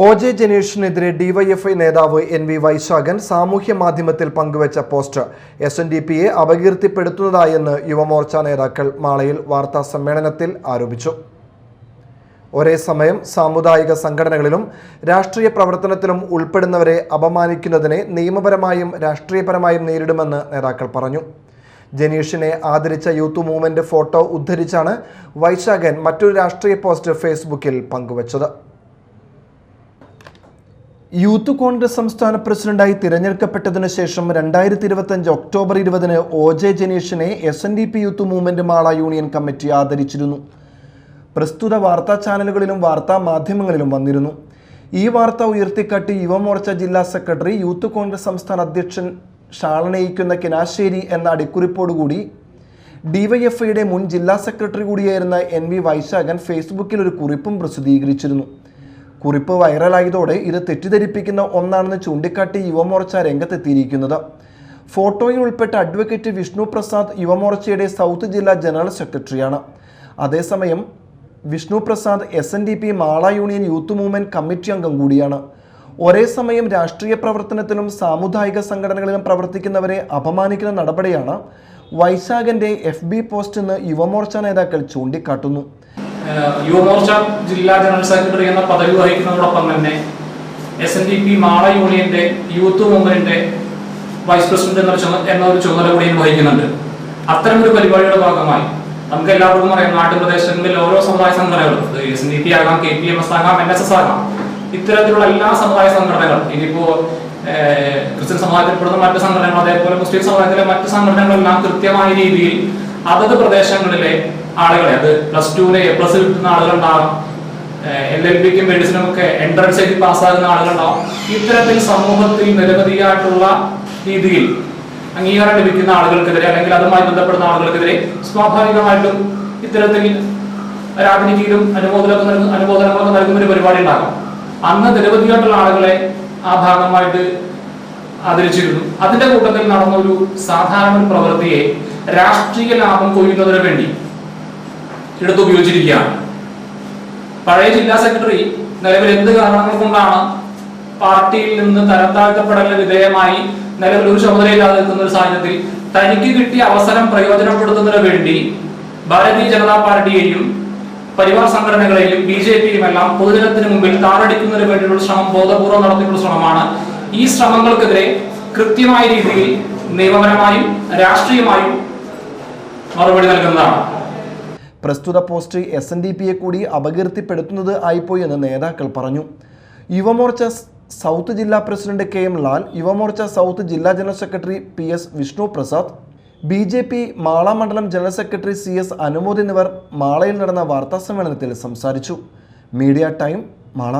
ഒ.ജെ. ജനീഷിനെതിരെ DYFI നേതാവ് എൻ.വി. വൈശാഖൻ സാമൂഹ്യ മാധ്യമത്തിൽ പങ്കുവച്ച പോസ്റ്റ് എസ്.എൻ.ഡി.പിയെ അപകീർത്തിപ്പെടുത്തുന്നതായെന്ന് യുവമോർച്ച നേതാക്കൾ മാളയിൽ വാർത്താ സമ്മേളനത്തിൽ ആരോപിച്ചു. ഒരേ സമയം സാമുദായിക സംഘടനകളിലും രാഷ്ട്രീയ പ്രവർത്തനത്തിലും ഉൾപ്പെടുന്നവരെ അപമാനിക്കുന്നതിനെ നിയമപരമായും രാഷ്ട്രീയപരമായും നേരിടുമെന്ന് നേതാക്കൾ പറഞ്ഞു. ജനീഷിനെ ആദരിച്ച യൂത്ത് മൂവ്മെന്റ് ഫോട്ടോ ഉദ്ധരിച്ചാണ് വൈശാഖൻ മറ്റൊരു രാഷ്ട്രീയ പോസ്റ്റ് ഫേസ്ബുക്കിൽ പങ്കുവച്ചത്. യൂത്ത് കോൺഗ്രസ് സംസ്ഥാന പ്രസിഡന്റായി തിരഞ്ഞെടുക്കപ്പെട്ടതിനു ശേഷം 2025 ഒക്ടോബർ 20-ന് ഒ.ജെ. ജനീഷിനെ SNDP youth movement Mala union committee ആദരിച്ചിരുന്നു. പ്രസ്തുത വാർത്താ ചാനലുകളിലും വാർത്താ മാധ്യമങ്ങളിലും വന്നിരുന്നു. ഈ വാർത്ത ഉയർത്തിക്കാട്ടി യുവമോർച്ച ജില്ലാ സെക്രട്ടറി യൂത്ത് കോൺഗ്രസ് സംസ്ഥാന അധ്യക്ഷൻ ഷാളണയിക്കുന്ന കിനാശ്ശേരി എന്ന അടിക്കുറിപ്പോടുകൂടി ഡിവൈഎഫ്ഐയുടെ മുൻ ജില്ലാ സെക്രട്ടറി കൂടിയായിരുന്ന എൻ.വി. വൈശാഖൻ ഫേസ്ബുക്കിൽ ഒരു കുറിപ്പും പ്രസിദ്ധീകരിച്ചിരുന്നു. കുറിപ്പ് വൈറലായതോടെ ഇത് തെറ്റിദ്ധരിപ്പിക്കുന്ന ഒന്നാണെന്ന് ചൂണ്ടിക്കാട്ടി യുവമോർച്ച രംഗത്തെത്തിയിരിക്കുന്നത്. ഫോട്ടോയിൽ ഉൾപ്പെട്ട അഡ്വക്കേറ്റ് വിഷ്ണു പ്രസാദ് യുവമോർച്ചയുടെ സൗത്ത് ജില്ലാ ജനറൽ സെക്രട്ടറിയാണ്. അതേസമയം Vishnu Prasad SNDP Mala union youth movement committee അംഗം കൂടിയാണ്. ഒരേ സമയം രാഷ്ട്രീയ പ്രവർത്തനത്തിലും സാമുദായിക സംഘടനകളിലും പ്രവർത്തിക്കുന്നവരെ അപമാനിക്കുന്ന നടപടിയാണ് വൈശാഖന്റെ FB പോസ്റ്റ് എന്ന് യുവമോർച്ച നേതാക്കൾ ചൂണ്ടിക്കാട്ടുന്നു. യുവമോർച്ച ജില്ലാ ജനറൽ സെക്രട്ടറി എന്ന പദവി വഹിക്കുന്നതോടൊപ്പം തന്നെ എസ്.എൻ.ഡി.പി മാള യൂണിയന്റെ യൂത്ത് മൂവ്മെന്റിന്റെ വൈസ് പ്രസിഡന്റ് എന്ന ഒരു ചുമതല കൂടിയും വഹിക്കുന്നുണ്ട്. അത്തരമൊരു പരിപാടിയുടെ ഭാഗമായി നമുക്ക് എല്ലാവർക്കും അറിയാം, നാട്ടുപ്രദേശങ്ങളിൽ ഓരോ സമുദായ സംഘടനകളും എസ്.എൻ.ഡി.പി ആകാം, KPMS ആകാം, NSS ആകാം, ഇത്തരത്തിലുള്ള എല്ലാ സമുദായ സംഘടനകളും, ഇനിയിപ്പോ ക്രിസ്ത്യൻ സമുദായത്തിൽപ്പെടുന്ന മറ്റു സംഘടനകൾ, അതേപോലെ മുസ്ലിം സമുദായത്തിലെ മറ്റു സംഘടനകളെല്ലാം കൃത്യമായ രീതിയിൽ അതത് പ്രദേശങ്ങളിലെ ആളുകളെ, അത് +2 A+ കിട്ടുന്ന ആളുകളുണ്ടാകും, LLBക്കും മെഡിസിനും ഒക്കെ എൻട്രൻസ് എഴുതി പാസ്സാകുന്ന ആളുകളുണ്ടാവും. ഇത്തരത്തിൽ സമൂഹത്തിൽ നിരവധിയായിട്ടുള്ള രീതിയിൽ അംഗീകാരം ലഭിക്കുന്ന ആളുകൾക്കെതിരെ അല്ലെങ്കിൽ അതുമായി ബന്ധപ്പെടുന്ന ആളുകൾക്കെതിരെ സ്വാഭാവികമായിട്ടും ഇത്തരത്തിൽ രാജനീതിയിലും അനുമോദനങ്ങളൊക്കെ നൽകുന്ന ഒരു പരിപാടി ഉണ്ടാകും. അന്ന് നിരവധിയായിട്ടുള്ള ആളുകളെ ആ ഭാഗമായിട്ട് ആദരിച്ചിരുന്നു. അതിന്റെ കൂട്ടത്തിൽ നടന്ന ഒരു സാധാരണ ഒരു പ്രവൃത്തിയെ രാഷ്ട്രീയ ലാഭം കൊയ്യുന്നതിന് വേണ്ടി എടുത്തുപയോഗിച്ചിരിക്കുകയാണ്. പഴയ ജില്ലാ സെക്രട്ടറി നിലവിൽ എന്ത് കാരണങ്ങൾ കൊണ്ടാണ് പാർട്ടിയിൽ നിന്ന് തരംതാഴ്ത്തപ്പെടലിന് വിധേയമായി നിലവിൽ ഒരു ചുമതലയില്ലാതെ നിൽക്കുന്ന ഒരു സാഹചര്യത്തിൽ തനിക്ക് കിട്ടിയ അവസരം പ്രയോജനപ്പെടുത്തുന്നതിന് വേണ്ടി ഭാരതീയ ജനതാ പാർട്ടിയെയും പരിവാർ സംഘടനകളെയും BJPയും എല്ലാം പൊതുജനത്തിന് മുമ്പിൽ താറടിക്കുന്നതിന് വേണ്ടിയുള്ള ശ്രമം ബോധപൂർവ്വം നടത്തിയുള്ള ശ്രമമാണ്. ഈ ശ്രമങ്ങൾക്കെതിരെ കൃത്യമായ രീതിയിൽ നിയമപരമായും രാഷ്ട്രീയമായും മറുപടി നൽകുന്നതാണ്. പ്രസ്തുത പോസ്റ്റ് എസ്.എൻ.ഡി.പിയെ കൂടി അപകീർത്തിപ്പെടുത്തുന്നത് ആയിപ്പോയി എന്ന് നേതാക്കൾ പറഞ്ഞു. യുവമോർച്ച സൗത്ത് ജില്ലാ president KM Lal, Yuva Morcha south ജില്ലാ general secretary PS Vishnu Prasad, BJP Mala മണ്ഡലം ജനറൽ സെക്രട്ടറി CS അനുമോദ് എന്നിവർ മാളയിൽ നടന്ന വാർത്താ സമ്മേളനത്തിൽ സംസാരിച്ചു. Media time, Mala.